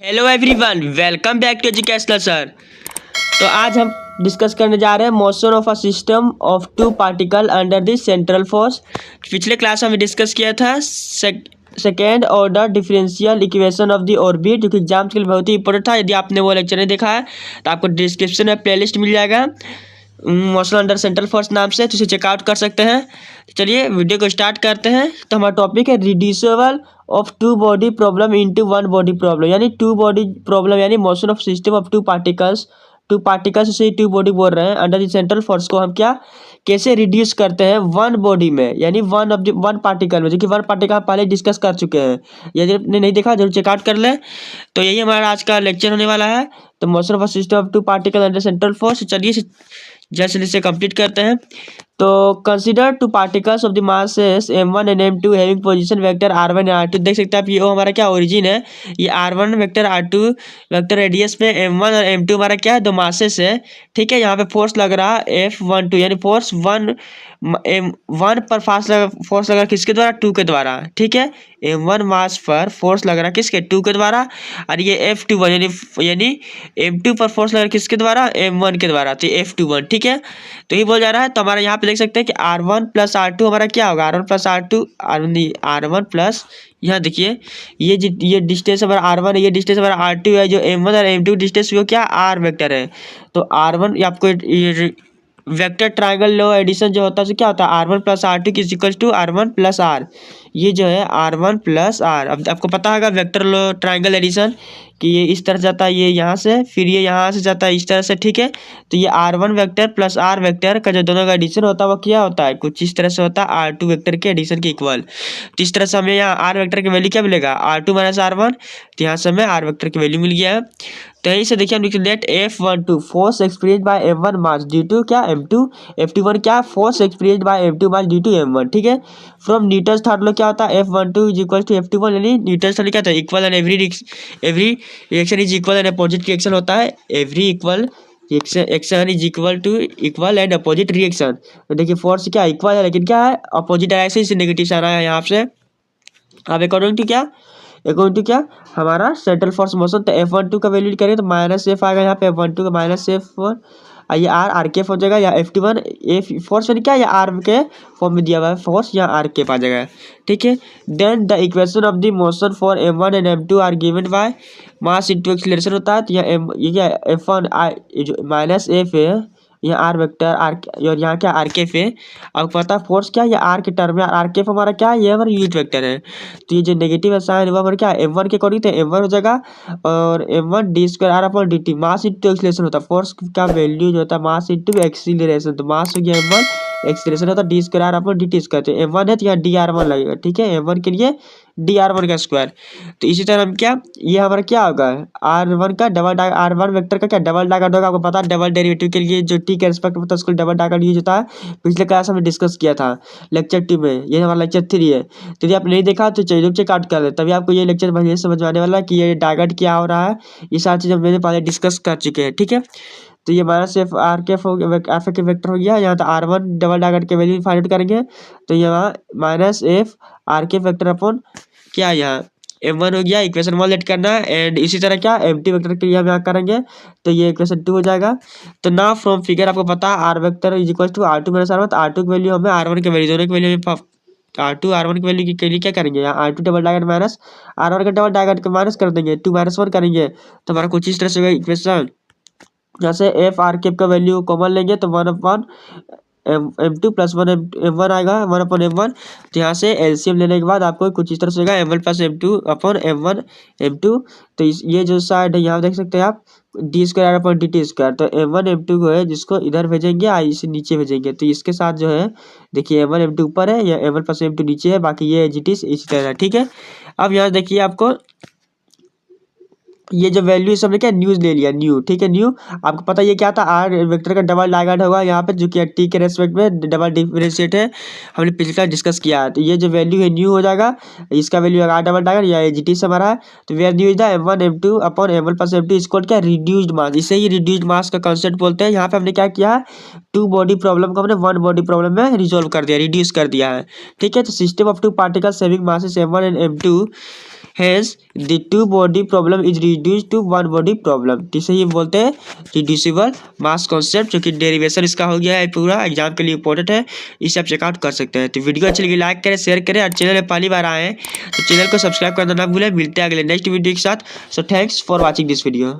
Hello everyone, welcome back to educational sir. तो आज हम डिस्कस करने जा रहे हैं motion of a system of two particle under the central force. पिछले क्लास में हमने डिस्कस किया था second order differential equation of the orbit, जो कि एग्जाम के लिए बहुत ही इंपॉर्टेंट था। यदि आपने वो लेक्चर नहीं देखा है तो आपको डिस्क्रिप्शन में प्लेलिस्ट मिल जाएगा मोशन अंडर सेंट्रल फोर्स नाम से, तो इसे चेकआउट कर सकते हैं। चलिए वीडियो को स्टार्ट करते हैं। तो हमारा टॉपिक है reducible of two body problem into one body problem, यानी टू बॉडी प्रॉब्लम यानी motion of system of two particles से टू बॉडी बोल रहे हैं अंडर द सेंट्रल फोर्स को हम क्या कैसे रिड्यूस करते हैं वन बॉडी में, यानी वन पार्टिकल में, जो कि वन पार्टिकल पहले डिस्कस कर चुके हैं। यदि आपने नहीं देखा जरूर चेकआउट कर ले। तो यही हमारा आज का लेक्चर होने वाला है। तो motion of system of two particle under central force, चलिए जैसे इसे कंप्लीट करते हैं। तो consider two particles of the masses m1 and m2 having position vector r1 and r2। देख सकते हैं आप, ये हमारा क्या ओरिजिन है, ये r1 vector r2 vector radius पे m1 और m2 हमारा क्या है, दो मासेस है। ठीक है, यहाँ पे फोर्स लग रहा है F12, यानी फोर्स वन पर फोर्स लग रहा है किसके द्वारा, टू के द्वारा। ठीक है, m1 मास पर फोर्स लग रहा है किसके, टू के द्वारा। और ये F21 यानी m2 पर फोर्स लग रहा है किसके द्वारा, m1 के द्वारा, तो F21। ठीक है, तो ये बोल जा रहा है। तो हमारा यहाँ पे देख सकते हैं कि R1 प्लस R2 हमारा क्या होगा, R1 plus R2 R1 plus, यहाँ देखिए ये डिस्टेंस हमारा R1 है, ये डिस्टेंस हमारा R2 है, जो M1 और M2 डिस्टेंस वो क्या R वेक्टर है। तो R1 ये आपको वेक्टर ट्रायंगल लो एडिशन जो होता है, क्या होता है, R1 plus R2 is equal to R1 plus R। ये जो है R1 प्लस R। अब आपको पता होगा वेक्टर लो ट्रायंगल एडिशन कि ये इस तरह जाता है, ये यहाँ से, फिर ये यहाँ से जाता है इस तरह से। ठीक है, तो ये R1 vector plus R vector का जो दोनों का एडिशन होता है वो क्या होता है, कुछ इस तरह से होता है R2 वेक्टर के एडिशन के इक्वल। तो इस तरह से हमें यहाँ R वेक्टर की वैल्यू क्या मिलेगा, R2 माइनस R1। तो यहाँ से हमें R वेक्टर की वैल्यू मिल गया है। तो यहीं से देखिए हम लिखते let F12 force experience by M1 mass due to क्या M2, F21 क्या force experience by M2 mass due to M1। ठीक है, फ्रॉम न्यूटन्स थर्ड लॉ क्या होता है, F12 is equal to F21, यानी न्यूटन्स थर्ड क्या था, equal and every reaction is equal and opposite reaction होता है, every equal action is equal to equal and opposite reaction. तो देखिए फोर्स क्या इक्वल है, लेकिन क्या है अपोजिट डायरेक्शन से नेगेटिव से आ रहा है यहाँ से। अब अकॉर्डिंग टू क्या हमारा सेंट्रल फोर्स मोशन। तो F12 का वैल्यू करें तो माइनस एफ आएगा यहाँ पे, F12 का माइनस F1, ये आर के हो जाएगा, या F21 एफ फोर्स यानी क्या, या आर के फॉर्म में दिया हुआ है फोर्स, या आर के पा जाएगा। ठीक है, then the equation of the motion for M1 and M2 are given by mass into acceleration होता है। तो ये क्या F1 जो माइनस एफ है, यहाँ आर वेक्टर आर और यहाँ क्या आर के पे। आपको पता है फोर्स क्या है, ये आर के टर्म में आर के हमारा क्या है, ये हमारा यूनिट वेक्टर है। तो ये जो नेगेटिव साइन हुआ हमारा क्या है M1 के अकॉर्डिंग, तो M1 हो जाएगा, और M1 D square R upon D T, mass into acceleration होता है। फोर्स का वैल्यू जो होता है मास इंटू एक्सीलरेशन, तो मास हो गया M1, एक्सीलरेशन होता है D square R upon D T square. तो M1 है तो यहाँ डी आर वन लगेगा। ठीक है, M1 के लिए डी आर वन का स्क्वायर। तो इसी तरह हम क्या, ये हमारा क्या होगा R1 का डबल R1 वेक्टर का क्या डबल डायगोनल होगा। आपको पता है डबल डेरिवेटिव के लिए जो टी के रिस्पेक्ट में होता है उसको डबल डायगोनल यूज होता है। पिछले क्लास में डिस्कस किया था लेक्चर 2 में, ये हमारा लेक्चर 3 है। तो यदि आप नहीं देखा तो चलिए चेकआउट कर ले, तभी आपको ये लेक्चर बढ़िया समझ में आने वाला है कि ये डायगोनल क्या हो रहा है। ये सारी चीज़ मैंने पहले डिस्कस कर चुके हैं। ठीक है, तो ये माइनस एफ आर के एफ के वेक्टर हो गया। यहाँ तो R1 डबल डायगोनल के वैल्यू फाइंड आउट करेंगे, तो यहाँ माइनस एफ आर के वेक्टर अपॉन क्या, यहाँ M1 हो गया, इक्वेशन 1 लेट करना है। एंड इसी तरह क्या M2 वेक्टर के लिए हम यहाँ करेंगे, तो ये इक्वेशन 2 हो जाएगा। तो ना फ्रॉम फिगर आपको पता है R vector is equal to R2 minus R1। तो R2 की वैल्यू हमें R1 की वैल्यू दोनों की वैल्यू R2 R1 की वैल्यू के लिए क्या करेंगे, यहाँ R2 double diagonal minus R1 का डबल डायगोनल को माइनस कर देंगे, 2 माइनस 1 करेंगे, तो हमारा कुछ इस तरह से होगा इक्वेशन। जैसे एफ आर केप का वैल्यू कॉमन लेंगे तो 1 अपॉन M2 प्लस 1 M1 आएगा, 1 अपॉन M1। तो यहाँ से एलसीएम लेने के बाद आपको कुछ इस तरह से होगा M1 plus M2 upon M1 M2। तो ये जो साइड है यहाँ देख सकते हैं आप D square upon D T square. तो M1 M2 को है जिसको इधर भेजेंगे, इसे नीचे भेजेंगे। तो इसके साथ जो है देखिए M1 M2 ऊपर है, या M1 प्लस M2 नीचे है, बाकी ये जी टी इसी तरह। ठीक है, अब यहाँ देखिए आपको ये जो वैल्यू हमने क्या न्यूज ले लिया, न्यू। ठीक है, न्यू आपको पता ये क्या था, आर वेक्टर का डबल डायगोनल होगा यहाँ पे, जो कि टी के रेस्पेक्ट में डबल डिफरेंशिएट है, हमने पिछले डिस्कस किया है। तो ये जो वैल्यू है न्यू हो जाएगा, इसका वैल्यू आर डबल डायगोनल या जी टी से हमारा है। तो where new is the M1 M2 upon M1 plus M2 equal क्या रिड्यूस्ड मास। इसे ही रिड्यूस्ड मास का कंसेप्ट बोलते हैं। यहाँ पे हमने क्या किया है, टू बॉडी प्रॉब्लम को हमने वन बॉडी प्रॉब्लम में रिजोल्व कर दिया, रिड्यूस कर दिया है। ठीक है, तो system of two particles having masses M1 and M2 has the two body problem is reduce to one body problem. इसे ये बोलते हैं रिड्यूसिबल मास कॉन्सेप्ट, जो कि डेरिवेशन इसका हो गया है पूरा, एग्जाम के लिए इंपॉर्टेंट है, इसे आप चेकआउट कर सकते हैं। तो वीडियो अच्छी लगी लाइक करें, शेयर करें, और चैनल में पहली बार आए हैं तो चैनल को सब्सक्राइब करना ना भूलें। मिलते हैं अगले नेक्स्ट वीडियो के साथ। So thanks for watching this video.